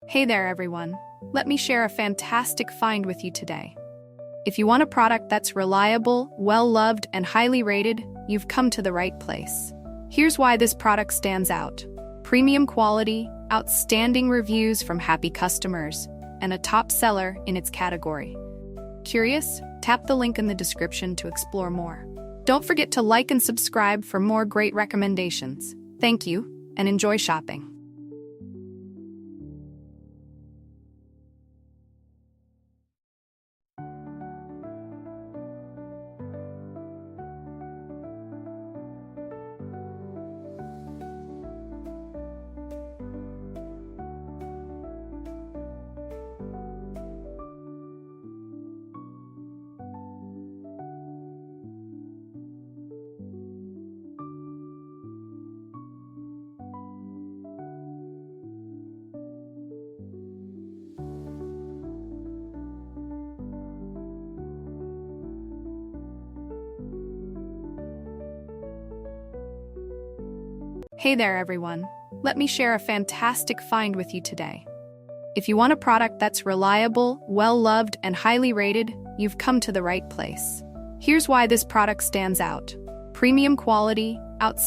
Hey there, everyone. Let me share a fantastic find with you today. If you want a product that's reliable, well-loved, and highly rated, you've come to the right place. Here's why this product stands out. Premium quality, outstanding reviews from happy customers, and a top seller in its category. Curious? Tap the link in the description to explore more. Don't forget to like and subscribe for more great recommendations. Thank you, and enjoy shopping. Hey there, everyone. Let me share a fantastic find with you today. If you want a product that's reliable, well-loved, and highly rated, you've come to the right place. Here's why this product stands out. Premium quality, outstanding